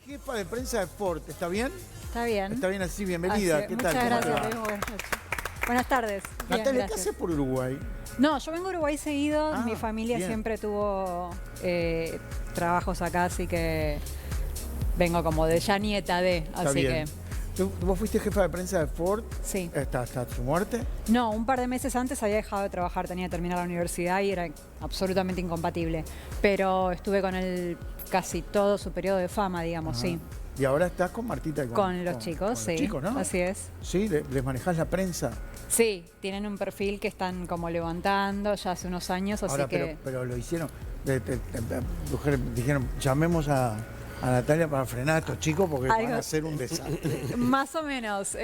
Jefa de prensa de Ford, ¿está bien? Está bien. Está bien así, bienvenida. Así, ¿Qué tal? muchas ¿Cómo te gracias, va? Luis, buenas noches. Buenas tardes. Bien, Natalia, ¿qué gracias. haces por Uruguay? No, yo vengo a Uruguay seguido. Mi familia bien. siempre tuvo trabajos acá, así que vengo como de ya nieta de, Está así bien. ¿Vos fuiste jefa de prensa de Ford sí. hasta su muerte? No, un par de meses antes había dejado de trabajar, tenía que terminar la universidad y era absolutamente incompatible. Pero estuve con él casi todo su periodo de fama, digamos, sí. Y ahora estás con Martita y Con los chicos, con sí. Los chicos, ¿no? Así es. Sí, les manejás la prensa. Sí, tienen un perfil que están como levantando ya hace unos años, así Ahora, que... pero lo hicieron. Dijeron, llamemos a Natalia para frenar a estos chicos porque van a hacer un desastre. Más o menos.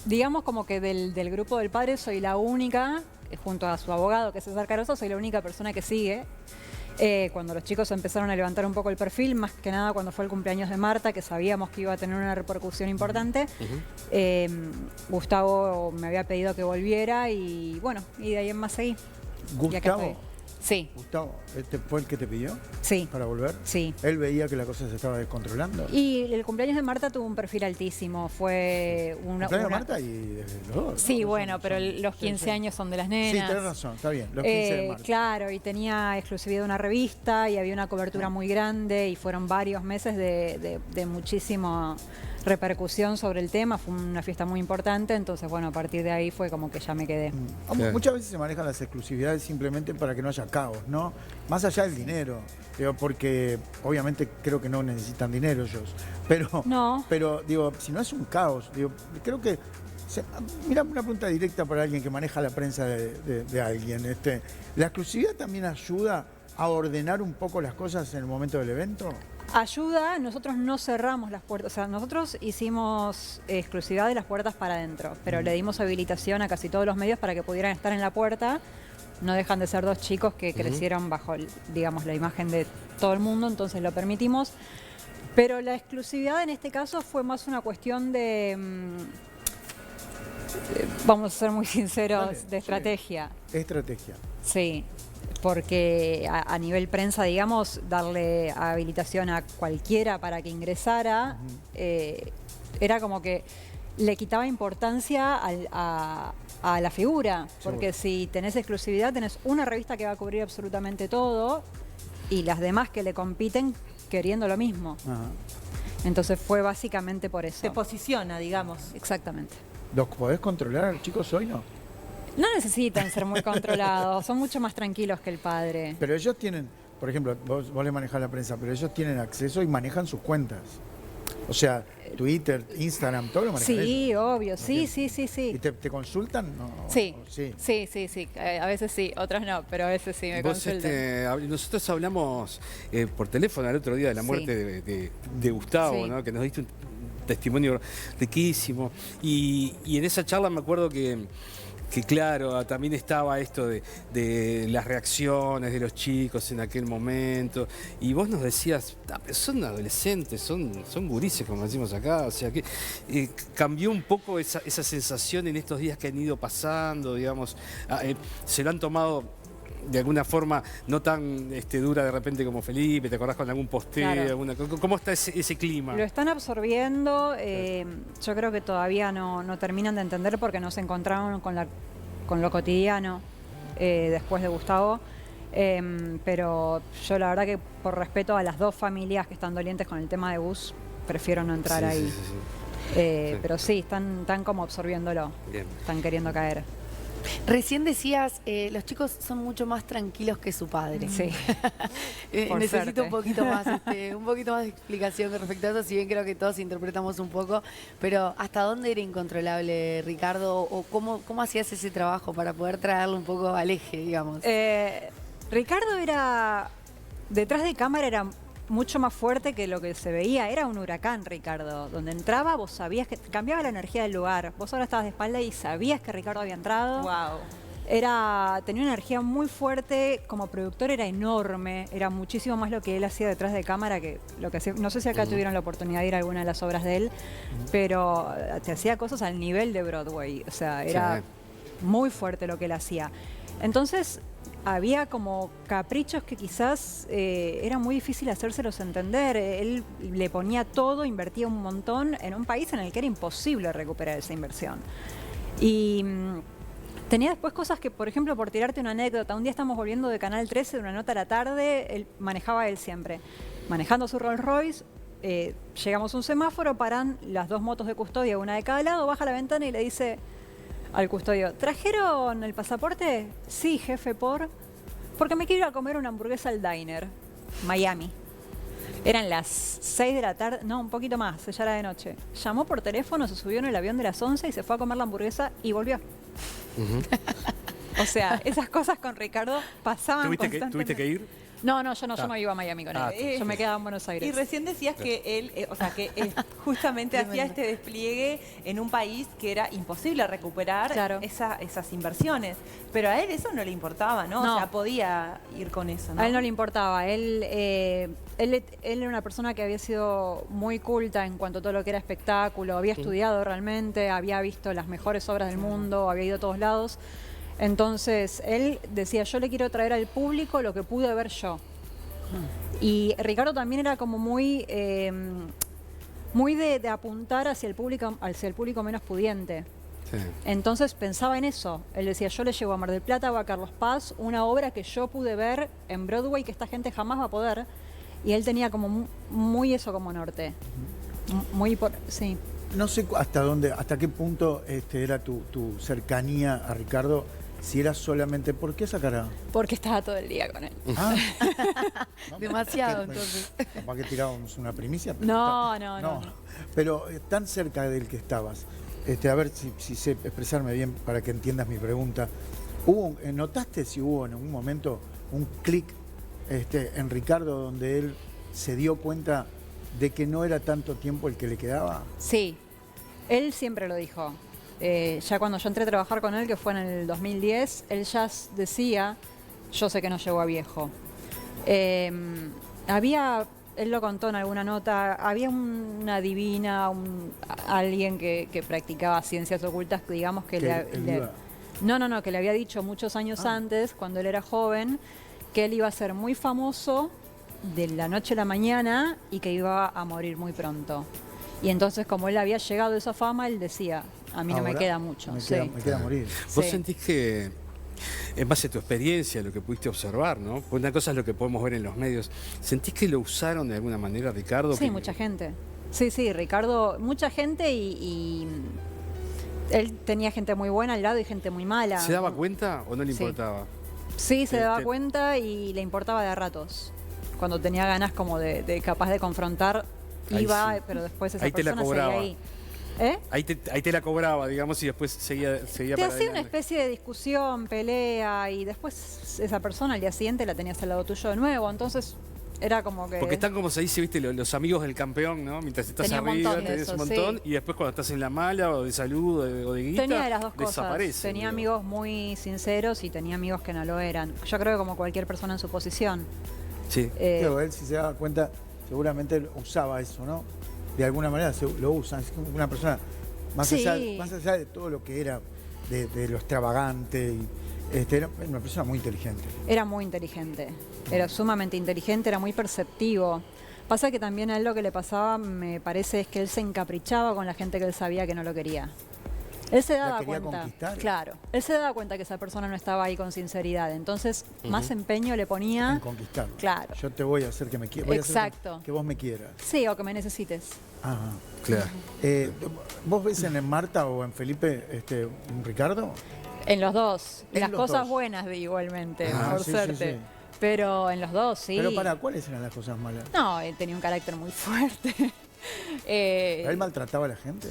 Digamos como que del grupo del padre soy la única, junto a su abogado que es César Caroso, soy la única persona que sigue. Cuando los chicos empezaron a levantar un poco el perfil, más que nada cuando fue el cumpleaños de Marta, que sabíamos que iba a tener una repercusión importante, Gustavo me había pedido que volviera y bueno, y de ahí en más seguí. ¿Gustavo? Sí. ¿Gustavo, este fue el que te pidió? Sí. ¿Para volver? Sí. ¿Él veía que la cosa se estaba descontrolando? Y el cumpleaños de Marta tuvo un perfil altísimo, fue una... ¿Cumpleaños de Marta y los dos? Sí, ¿no? bueno, pero los 15 años son de las nenas. Sí, tenés razón, está bien, los 15 de Marta. Claro, y tenía exclusividad de una revista y había una cobertura muy grande y fueron varios meses de muchísima repercusión sobre el tema, fue una fiesta muy importante, entonces bueno, a partir de ahí fue como que ya me quedé. Claro. Muchas veces se manejan las exclusividades simplemente para que no haya caos, ¿no? Más allá del dinero, porque obviamente creo que no necesitan dinero ellos, pero digo, si no es un caos, digo, creo que... Mira, una pregunta directa para alguien que maneja la prensa de alguien. ¿La exclusividad también ayuda a ordenar un poco las cosas en el momento del evento? Ayuda, nosotros no cerramos las puertas, o sea, nosotros hicimos exclusividad de las puertas para adentro, pero le dimos habilitación a casi todos los medios para que pudieran estar en la puerta. No dejan de ser dos chicos que crecieron bajo, digamos, la imagen de todo el mundo, entonces lo permitimos. Pero la exclusividad en este caso fue más una cuestión de... vamos a ser muy sinceros, de estrategia. Sí. Estrategia. Sí, porque a nivel prensa, digamos, darle habilitación a cualquiera para que ingresara, era como que le quitaba importancia a la figura, porque si tenés exclusividad, tenés una revista que va a cubrir absolutamente todo y las demás que le compiten queriendo lo mismo. Entonces fue básicamente por eso. Se posiciona, digamos. Exactamente. ¿Los podés controlar a los chicos hoy, no? No necesitan ser muy controlados, son mucho más tranquilos que el padre. Pero ellos tienen, por ejemplo, vos le manejás la prensa, pero ellos tienen acceso y manejan sus cuentas. O sea, Twitter, Instagram, todo lo manejan ellos. Sí, obvio, ¿No sí. ¿Y te consultan? No, sí. Sí. A veces sí, otras no, pero a veces sí me consultan. Nosotros hablamos por teléfono el otro día de la muerte de Gustavo, ¿no? Que nos diste un testimonio riquísimo. Y en esa charla me acuerdo que claro, también estaba esto de las reacciones de los chicos en aquel momento. Y vos nos decías, son adolescentes, son gurises, como decimos acá. O sea, que cambió un poco esa sensación en estos días que han ido pasando, digamos. Se lo han tomado de alguna forma no tan dura de repente como Felipe, ¿te acordás con algún posteo? Claro. ¿Cómo está ese clima? Lo están absorbiendo, yo creo que todavía no terminan de entender porque no se encontraron con lo cotidiano después de Gustavo, pero yo la verdad que por respeto a las dos familias que están dolientes con el tema de Gus, prefiero no entrar ahí. Pero sí, están como absorbiéndolo, están queriendo caer. Recién decías, los chicos son mucho más tranquilos que su padre. Sí. Necesito un poquito más de explicación con respecto a eso, si bien creo que todos interpretamos un poco, pero ¿hasta dónde era incontrolable, Ricardo? ¿O cómo hacías ese trabajo para poder traerlo un poco al eje, digamos? Ricardo era, detrás de cámara era mucho más fuerte que lo que se veía. Era un huracán, Ricardo. Donde entraba, vos sabías que cambiaba la energía del lugar. Vos ahora estabas de espalda y sabías que Ricardo había entrado. Wow. Tenía una energía muy fuerte. Como productor era enorme. Era muchísimo más lo que él hacía detrás de cámara que lo que hacía. No sé si acá tuvieron la oportunidad de ir a alguna de las obras de él, pero te hacía cosas al nivel de Broadway. O sea, era muy fuerte lo que él hacía. Entonces, había como caprichos que quizás era muy difícil hacérselos entender. Él le ponía todo, invertía un montón en un país en el que era imposible recuperar esa inversión. Y tenía después cosas que, por ejemplo, por tirarte una anécdota, un día estamos volviendo de Canal 13 de una nota a la tarde, manejaba él siempre, manejando su Rolls Royce, llegamos a un semáforo, paran las 2 motos de custodia, una de cada lado, baja la ventana y le dice al custodio, ¿trajeron el pasaporte? Sí, jefe, porque me quiero ir a comer una hamburguesa al diner, Miami. Eran las 6 de la tarde, no, un poquito más, ya era de noche. Llamó por teléfono, se subió en el avión de las 11 y se fue a comer la hamburguesa y volvió. O sea, esas cosas con Ricardo pasaban constantemente. ¿Tuviste que ir? No, yo no iba a Miami con él. Yo me quedaba en Buenos Aires. Y recién decías que él, que él justamente hacía este despliegue en un país que era imposible recuperar esas inversiones. Pero a él eso no le importaba, ¿no? O sea, podía ir con eso, ¿no? A él no le importaba. Él era una persona que había sido muy culta en cuanto a todo lo que era espectáculo. Había estudiado realmente, había visto las mejores obras del mundo, había ido a todos lados. Entonces, él decía, yo le quiero traer al público lo que pude ver yo. Y Ricardo también era como muy de apuntar hacia el público menos pudiente. Sí. Entonces pensaba en eso. Él decía, yo le llevo a Mar del Plata o a Carlos Paz una obra que yo pude ver en Broadway que esta gente jamás va a poder. Y él tenía como muy eso como norte. Sí. No sé hasta qué punto era tu cercanía a Ricardo, si era solamente... ¿Por qué esa cara? Porque estaba todo el día con él. Ah. Demasiado, entonces. Capaz que tirábamos una primicia. Pero no. Pero tan cerca del que estabas, a ver si sé expresarme bien para que entiendas mi pregunta. ¿Notaste si hubo en algún momento un clic en Ricardo donde él se dio cuenta de que no era tanto tiempo el que le quedaba? Sí, él siempre lo dijo. Ya cuando yo entré a trabajar con él, que fue en el 2010, él ya decía, yo sé que no llegó a viejo. Él lo contó en alguna nota, había una divina, alguien que practicaba ciencias ocultas, digamos, que que le había dicho muchos años antes, cuando él era joven, que él iba a ser muy famoso de la noche a la mañana y que iba a morir muy pronto. Y entonces, como él había llegado a esa fama, él decía, a mí no me queda mucho. Me queda morir. ¿Vos sentís que, en base a tu experiencia, lo que pudiste observar, ¿no? Pues una cosa es lo que podemos ver en los medios, ¿sentís que lo usaron de alguna manera, Ricardo? Sí, mucha gente. Sí, Ricardo, mucha gente y él tenía gente muy buena al lado y gente muy mala. ¿Se daba cuenta o no le importaba? Sí, se daba cuenta y le importaba de a ratos. Cuando tenía ganas como de capaz de confrontar, iba, pero después esa persona seguía ahí. Ahí te la cobraba, digamos, y después seguía te para hacía una especie de discusión, pelea, y después esa persona al día siguiente la tenías al lado tuyo de nuevo, entonces era como que... Porque están como se dice, viste, los amigos del campeón, ¿no? Mientras estás arriba tenés un montón, y después cuando estás en la mala, o de salud, o de guita, tenía de las dos desaparece. Cosas. Tenía amigos muy sinceros y tenía amigos que no lo eran. Yo creo que como cualquier persona en su posición. Sí. Pero él, si se daba cuenta, seguramente él usaba eso, ¿no? De alguna manera lo usan. Es como una persona, más allá de todo lo que era, de lo extravagante, era una persona muy inteligente. Era muy inteligente, era sumamente inteligente, era muy perceptivo. Pasa que también a él lo que le pasaba, me parece, es que él se encaprichaba con la gente que él sabía que no lo quería. Él se daba cuenta, conquistar. Claro, él se daba cuenta que esa persona no estaba ahí con sinceridad, entonces más empeño le ponía en conquistar. Claro. Yo te voy a hacer que me quieras. Exacto. Que vos me quieras. Sí, o que me necesites. Ajá. Claro. ¿Vos ves en Marta o en Felipe un Ricardo? En los dos. Las cosas buenas igualmente, por suerte. Sí. Pero en los dos, sí. Pero ¿cuáles eran las cosas malas? No, él tenía un carácter muy fuerte. ¿Pero él maltrataba a la gente?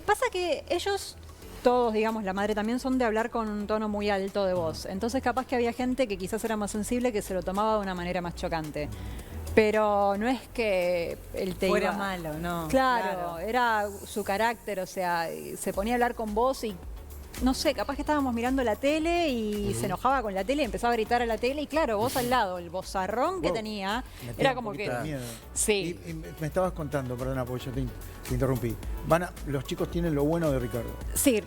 Pasa que ellos, todos, digamos, la madre también, son de hablar con un tono muy alto de voz. Entonces capaz que había gente que quizás era más sensible que se lo tomaba de una manera más chocante. Pero no es que él te fuera malo, no. Claro, era su carácter, o sea, se ponía a hablar con vos y no sé, capaz que estábamos mirando la tele y se enojaba con la tele y empezaba a gritar a la la tele y claro, vos al lado, el vozarrón que tenía, era como que... Miedo. Sí. Y me estabas contando, perdona, porque yo te interrumpí. Los chicos tienen lo bueno de Ricardo. Sí,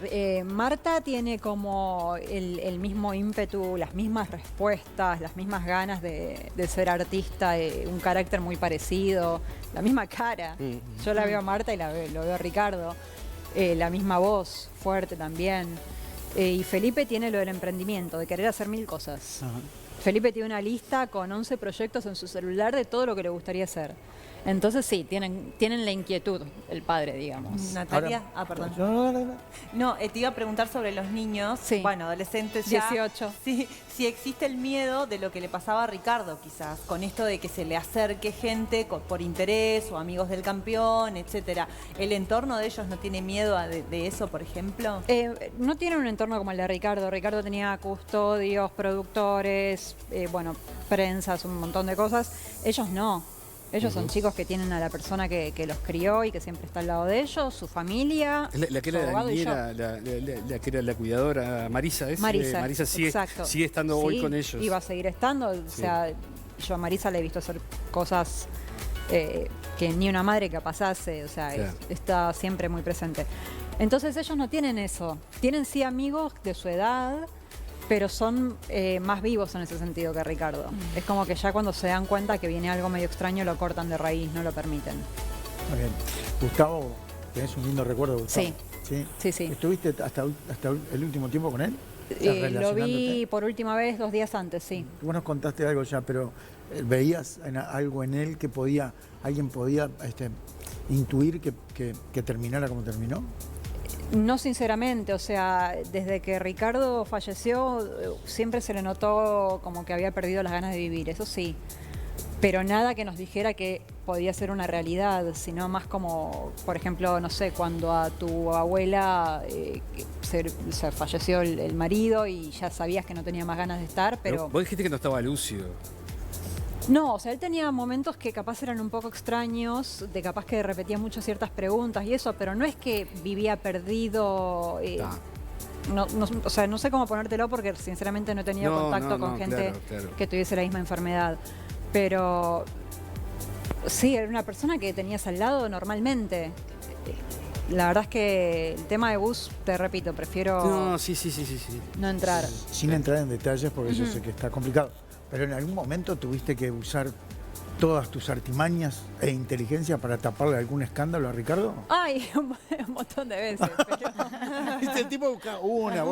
Marta tiene como el mismo ímpetu, las mismas respuestas, las mismas ganas de ser artista, un carácter muy parecido, la misma cara. Yo la veo a Marta y lo veo a Ricardo. La misma voz, fuerte también. Y Felipe tiene lo del emprendimiento, de querer hacer 1000 cosas. Ajá. Felipe tiene una lista con 11 proyectos en su celular de todo lo que le gustaría hacer. Entonces sí, tienen la inquietud, el padre, digamos. Natalia, perdón. No, te iba a preguntar sobre los niños, bueno, adolescentes ya. 18. Sí, si existe el miedo de lo que le pasaba a Ricardo, quizás, con esto de que se le acerque gente por interés o amigos del campeón, etcétera. ¿El entorno de ellos no tiene miedo de eso, por ejemplo? No tienen un entorno como el de Ricardo. Ricardo tenía custodios, productores, prensas, un montón de cosas. Ellos no. Ellos son chicos que tienen a la persona que los crió y que siempre está al lado de ellos, su familia. La que era la niñera, la que era la cuidadora, Marisa, ¿es? Marisa sigue estando hoy con ellos. Y va a seguir estando. O sea, yo a Marisa le he visto hacer cosas que ni una madre capaz hace. O sea, está siempre muy presente. Entonces ellos no tienen eso. Tienen sí amigos de su edad, pero son más vivos en ese sentido que Ricardo. Es como que ya cuando se dan cuenta que viene algo medio extraño lo cortan de raíz, no lo permiten. Muy bien. Gustavo, ¿tenés un lindo recuerdo de Gustavo? Sí. ¿Estuviste hasta el último tiempo con él? Lo vi por última vez 2 días antes, sí. Vos nos contaste algo ya, pero ¿veías algo en él que alguien podía intuir que terminara como terminó? No, sinceramente, o sea, desde que Ricardo falleció siempre se le notó como que había perdido las ganas de vivir, eso sí, pero nada que nos dijera que podía ser una realidad, sino más como, por ejemplo, no sé, cuando a tu abuela se falleció el marido y ya sabías que no tenía más ganas de estar, pero... Vos dijiste que no estaba lúcido. No, o sea, él tenía momentos que capaz eran un poco extraños, de capaz que repetía mucho ciertas preguntas y eso, pero no es que vivía perdido. O sea, no sé cómo ponértelo porque sinceramente no he tenido contacto con gente que tuviese la misma enfermedad. Pero sí, era una persona que tenías al lado normalmente. La verdad es que el tema de bus, te repito, prefiero no entrar. Sin entrar en detalles porque yo sé que está complicado. Pero en algún momento tuviste que usar todas tus artimañas e inteligencia para taparle algún escándalo a Ricardo. Ay, un montón de veces. Pero... ¿Viste? El tipo buscaba una.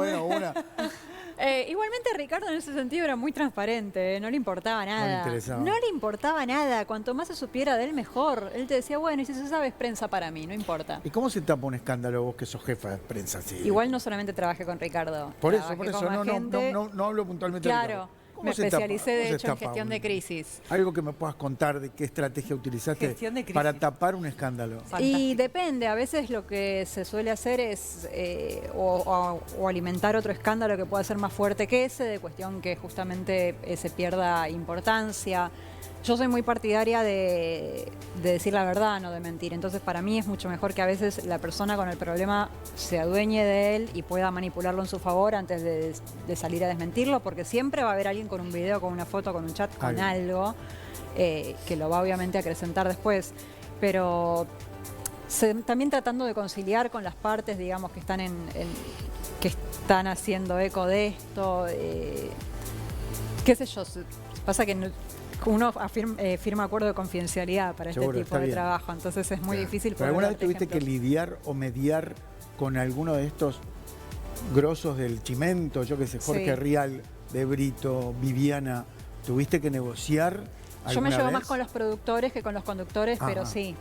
Igualmente Ricardo en ese sentido era muy transparente, no le importaba nada. No le importaba nada, cuanto más se supiera de él mejor. Él te decía, bueno, y si se sabe es prensa para mí, no importa. ¿Y cómo se tapa un escándalo vos que sos jefa de prensa? Sí. Igual no solamente trabajé con Ricardo. Por eso, no hablo puntualmente de Ricardo. Me especialicé de hecho en gestión de crisis. Algo que me puedas contar de qué estrategia utilizaste para tapar un escándalo. Fantástico. Y depende, a veces lo que se suele hacer es o alimentar otro escándalo que pueda ser más fuerte que ese, de cuestión que justamente se pierda importancia. Yo soy muy partidaria de decir la verdad, no de mentir. Entonces, para mí es mucho mejor que a veces la persona con el problema se adueñe de él y pueda manipularlo en su favor antes de salir a desmentirlo, porque siempre va a haber alguien con un video, con una foto, con un chat, con algo que lo va obviamente a acrecentar después. Pero también tratando de conciliar con las partes, digamos, que están haciendo eco de esto. Qué sé yo, pasa que uno firma acuerdo de confidencialidad para este tipo de trabajo, entonces es muy difícil. ¿Pero alguna vez tuviste que lidiar o mediar con alguno de estos grosos del Chimento, yo qué sé, Jorge Rial, De Brito, Viviana? ¿Tuviste que negociar alguna vez? Yo me llevo más con los productores que con los conductores, pero sí,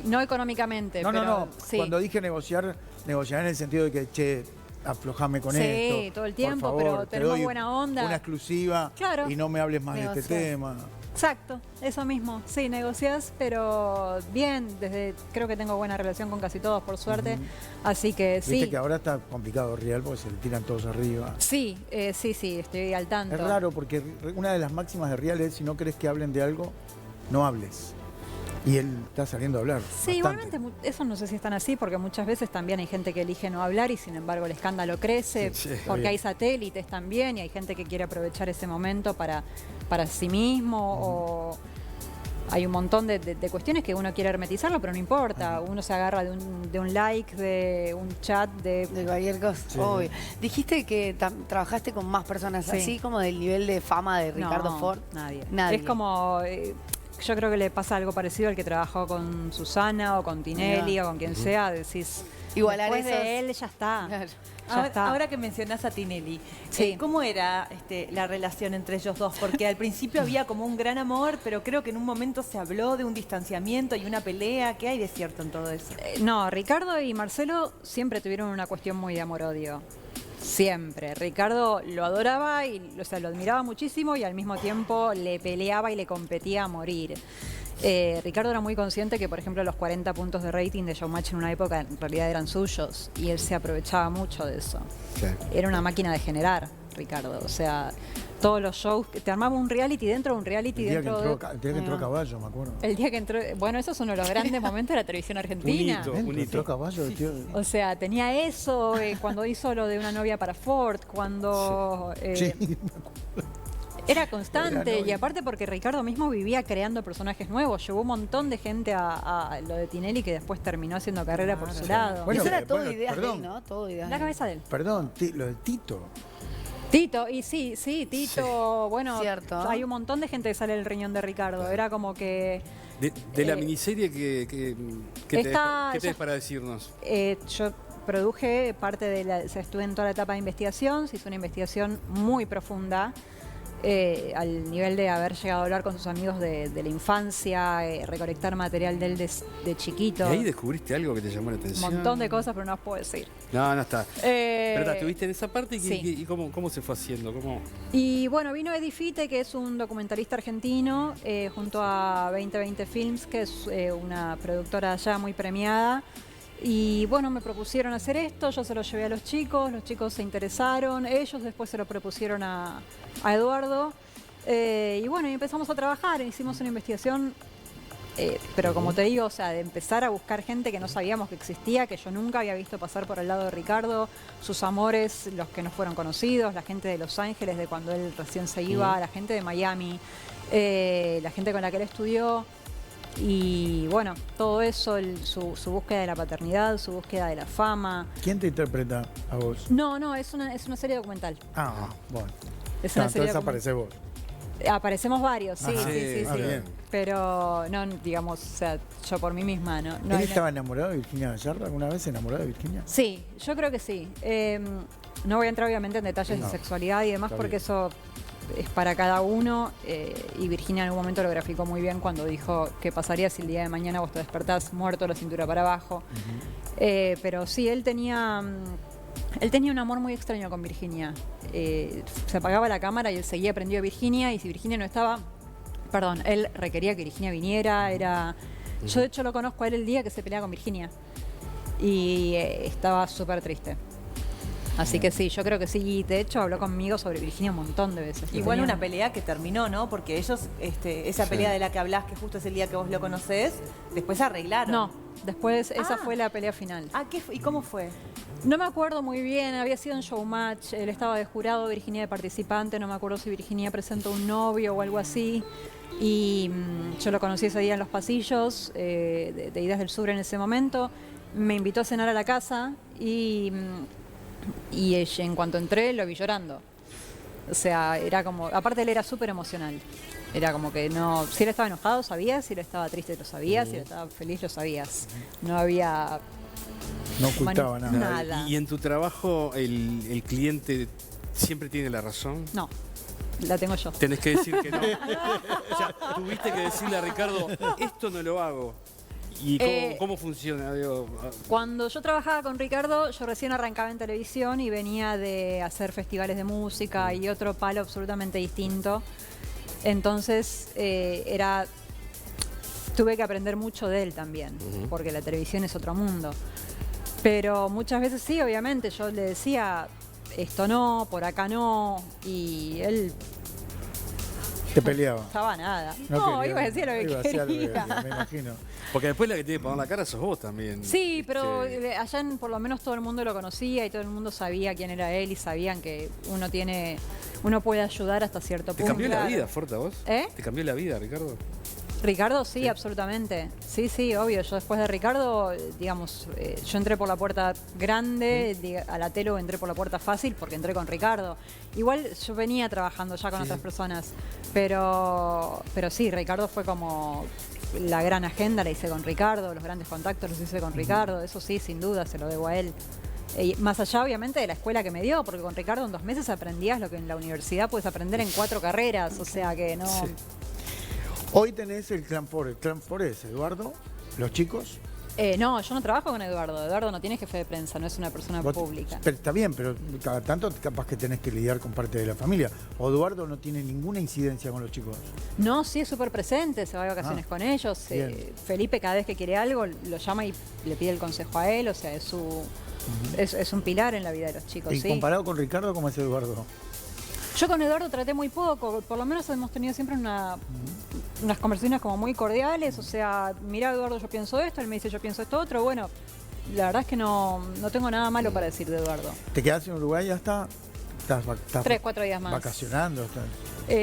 no económicamente. No. Cuando dije negociar en el sentido de que, che, aflojame con esto. Sí, todo el tiempo, por favor, pero tenemos buena onda. Una exclusiva y no me hables más de este tema. Exacto, eso mismo. Sí, negociás, pero bien, creo que tengo buena relación con casi todos, por suerte. Así que sí. Viste que ahora está complicado Rial porque se le tiran todos arriba. Sí, estoy al tanto. Es raro porque una de las máximas de Rial es: si no querés que hablen de algo, no hables. Y él está saliendo a hablar. Sí, bastante. Igualmente eso no sé si están así, porque muchas veces también hay gente que elige no hablar y sin embargo el escándalo crece, porque hay satélites también y hay gente que quiere aprovechar ese momento para sí mismo o... Hay un montón de cuestiones que uno quiere hermetizarlo, pero no importa. Uno se agarra de un like, de un chat, de cualquier cosa. Sí. Obvio. Dijiste que trabajaste con más personas, así como del nivel de fama de Ricardo Ford. Nadie. Es como... yo creo que le pasa algo parecido al que trabajó con Susana o con Tinelli o con quien sea. Decís, igualar después de él ya está. Claro. Ahora que mencionás a Tinelli, ¿cómo era la relación entre ellos dos? Porque al principio había como un gran amor, pero creo que en un momento se habló de un distanciamiento y una pelea. ¿Qué hay de cierto en todo eso? No, Ricardo y Marcelo siempre tuvieron una cuestión muy de amor-odio. Siempre. Ricardo lo adoraba y lo admiraba muchísimo y al mismo tiempo le peleaba y le competía a morir. Ricardo era muy consciente que, por ejemplo, los 40 puntos de rating de Showmatch en una época en realidad eran suyos y él se aprovechaba mucho de eso. Sí. Era una máquina de generar, Ricardo. O sea, todos los shows, te armaba un reality dentro de un reality el día que entró Caballo, me acuerdo. El día que entró, bueno, eso es uno de los grandes momentos de la televisión argentina. Un hito. Entró Caballo, tío. O sea, tenía eso cuando hizo lo de una novia para Ford, cuando... sí, me acuerdo. Era constante y aparte porque Ricardo mismo vivía creando personajes nuevos. Llevó un montón de gente a lo de Tinelli que después terminó haciendo carrera por su lado. Bueno, eso era todo ideas de él, ¿no? Todo ideas. La cabeza de él. Perdón, lo de Tito. Tito, y sí, Tito, bueno, cierto. Hay un montón de gente que sale del riñón de Ricardo. Era como que... De la miniserie ¿qué tenés para decirnos? Yo produje parte de estuve en toda la etapa de investigación, se hizo una investigación muy profunda. Al nivel de haber llegado a hablar con sus amigos de la infancia, recolectar material de él de chiquito. ¿Y ahí descubriste algo que te llamó la atención? Un montón de cosas, pero no las puedo decir. No está. ¿Pero estuviste en esa parte? ¿Y cómo se fue haciendo? Y bueno, vino Eddie Fite, que es un documentalista argentino, junto a 2020 Films, que es una productora allá muy premiada. Y bueno, me propusieron hacer esto, yo se lo llevé a los chicos se interesaron, ellos después se lo propusieron a Eduardo y bueno, y empezamos a trabajar, hicimos una investigación, pero como te digo, o sea, de empezar a buscar gente que no sabíamos que existía, que yo nunca había visto pasar por el lado de Ricardo, sus amores, los que no fueron conocidos, la gente de Los Ángeles, de cuando él recién se iba, la gente de Miami, la gente con la que él estudió. Y bueno, todo eso, su búsqueda de la paternidad, su búsqueda de la fama. ¿Quién te interpreta a vos? No, es una serie documental. Bueno. Entonces aparecés vos. Aparecemos varios, sí. Bien. Pero no, digamos, o sea, yo por mí misma, ¿no? ¿Él estaba enamorado de Virginia Gallardo? ¿Alguna vez enamorado de Virginia? Sí, yo creo que sí. No voy a entrar obviamente en detalles de sexualidad y demás porque eso es para cada uno y Virginia en algún momento lo graficó muy bien cuando dijo qué pasaría si el día de mañana vos te despertás muerto, la cintura para abajo. Pero sí, él tenía un amor muy extraño con Virginia. Se apagaba la cámara y él seguía prendido a Virginia y si Virginia no estaba, él requería que Virginia viniera. Yo de hecho lo conozco a él el día que se pelea con Virginia y estaba súper triste. Así que sí, yo creo que sí. De hecho, habló conmigo sobre Virginia un montón de veces. Igual una pelea que terminó, ¿no? Porque ellos, esa pelea de la que hablás, que justo es el día que vos lo conocés, después arreglaron. No, después esa fue la pelea final. ¿Y cómo fue? No me acuerdo muy bien, había sido en Showmatch, él estaba de jurado, Virginia de participante, no me acuerdo si Virginia presentó un novio o algo así. Y yo lo conocí ese día en los pasillos de Ideas del Sur en ese momento. Me invitó a cenar a la casa y ella, en cuanto entré, lo vi llorando. O sea, era como... Aparte, él era súper emocional. Era como que no... Si él estaba enojado, sabías. Si él estaba triste, lo sabías. Si él estaba feliz, lo sabías. No había... No ocultaba nada. ¿Y en tu trabajo el cliente siempre tiene la razón? No. La tengo yo. Tenés que decir que no. O sea, tuviste que decirle a Ricardo, esto no lo hago. ¿Y cómo funciona? Cuando yo trabajaba con Ricardo, yo recién arrancaba en televisión y venía de hacer festivales de música y otro palo absolutamente distinto. Entonces, tuve que aprender mucho de él también, porque la televisión es otro mundo. Pero muchas veces sí, obviamente, yo le decía, esto no, por acá no, y él Te peleaba. Estaba nada. No, iba a decir lo que quería. Me imagino. Porque después la que tiene que poner la cara sos vos también. Sí, pero allá por lo menos todo el mundo lo conocía y todo el mundo sabía quién era él y sabían que uno puede ayudar hasta cierto punto. ¿Te cambió la vida, Forta, vos? ¿Eh? ¿Te cambió la vida, Ricardo? Ricardo, sí, absolutamente. Sí, obvio. Yo después de Ricardo, digamos, yo entré por la puerta grande, a la Telo entré por la puerta fácil porque entré con Ricardo. Igual yo venía trabajando ya con otras personas, pero sí, Ricardo fue como la gran agenda, la hice con Ricardo, los grandes contactos los hice con Ricardo, eso sí, sin duda, se lo debo a él. Más allá, obviamente, de la escuela que me dio, porque con Ricardo en 2 meses aprendías lo que en la universidad puedes aprender en 4 carreras, o sea que no... Sí. Hoy tenés el Clan Forest. ¿El Clan Forest, Eduardo? ¿Los chicos? No, yo no trabajo con Eduardo. Eduardo no tiene jefe de prensa, no es una persona pública. Pero está bien, pero cada tanto capaz que tenés que lidiar con parte de la familia. ¿O Eduardo no tiene ninguna incidencia con los chicos? No, sí es súper presente, se va de vacaciones con ellos. Felipe cada vez que quiere algo lo llama y le pide el consejo a él, o sea, es un pilar en la vida de los chicos. ¿Y comparado con Ricardo, cómo es Eduardo? Yo con Eduardo traté muy poco, por lo menos hemos tenido siempre unas conversaciones como muy cordiales, o sea, mira Eduardo, yo pienso esto, él me dice yo pienso esto otro, bueno, la verdad es que no tengo nada malo para decir de Eduardo. ¿Te quedás en Uruguay ya está? ¿Estás 3, 4 días más. ¿Vacacionando?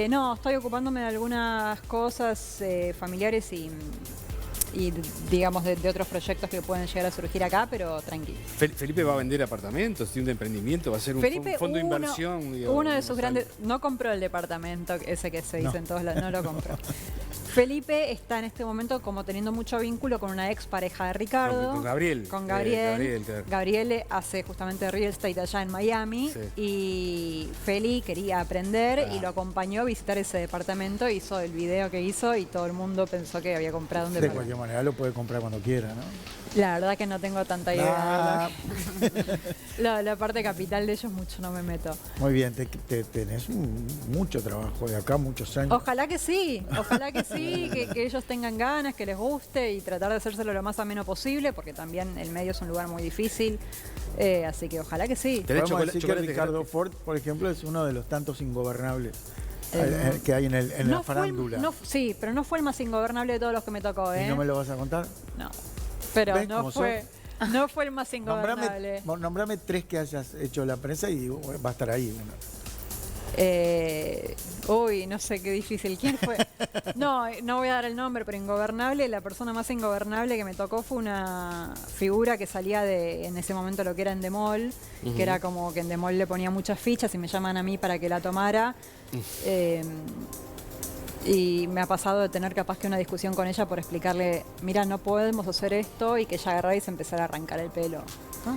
No, estoy ocupándome de algunas cosas familiares y digamos de otros proyectos que pueden llegar a surgir acá, pero tranquilo. Felipe va a vender apartamentos, tiene un emprendimiento, va a ser un fondo de inversión. Digamos, uno de sus grandes... No compró el departamento, ese que se dice en todos lados, no lo compró. Felipe está en este momento como teniendo mucho vínculo con una ex pareja de Ricardo. Con Gabriel. Con Gabriel. Claro. Gabriel hace justamente real estate allá en Miami y Feli quería aprender y lo acompañó a visitar ese departamento, hizo el video que hizo y todo el mundo pensó que había comprado un departamento. De cualquier manera lo puede comprar cuando quiera, ¿no? La verdad que no tengo tanta idea. La parte capital de ellos mucho no me meto. Muy bien, tenés mucho trabajo de acá, muchos años. Ojalá que sí, que ellos tengan ganas, que les guste y tratar de hacérselo lo más ameno posible, porque también el medio es un lugar muy difícil, así que ojalá que sí. Podemos decir que Ricardo Ford, por ejemplo, es uno de los tantos ingobernables que hay en la farándula. Sí, pero no fue el más ingobernable de todos los que me tocó, ¿eh? ¿Y no me lo vas a contar? No. Pero no fue el más ingobernable. Nombrame 3 que hayas hecho la prensa y va a estar ahí. Uy, no sé, qué difícil. ¿Quién fue? No voy a dar el nombre, pero ingobernable. La persona más ingobernable que me tocó fue una figura que salía en ese momento lo que era Endemol, que era como que Endemol le ponía muchas fichas y me llaman a mí para que la tomara. Y me ha pasado de tener capaz que una discusión con ella por explicarle, mira, no podemos hacer esto, y que ella agarrara y se empezara a arrancar el pelo.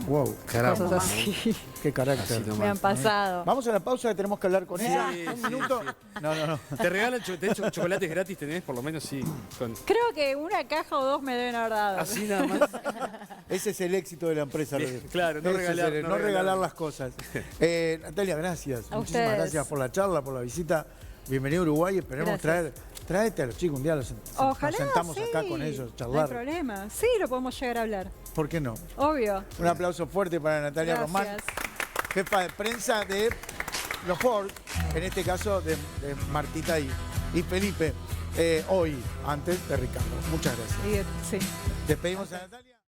Wow, caramba. Cosas así. Qué carácter. Me han pasado. Vamos a la pausa, que tenemos que hablar con ella. Un minuto. Sí. No. ¿Te regalan chocolates gratis? ¿Tenés? Por lo menos sí. Creo que una caja o 2 me deben haber dado. Así nada más. Ese es el éxito de la empresa. Claro, no regalar las cosas. Natalia, gracias. Muchísimas gracias por la charla, por la visita. Bienvenido a Uruguay. Esperemos tráete a los chicos un día, nos sentamos acá con ellos, charlar. No hay problema. Sí, lo podemos llegar a hablar. ¿Por qué no? Obvio. Un aplauso fuerte para Natalia Román, jefa de prensa de los Ford, en este caso de Martita y Felipe, hoy, antes de Ricardo. Muchas gracias. Sí. Despedimos a Natalia.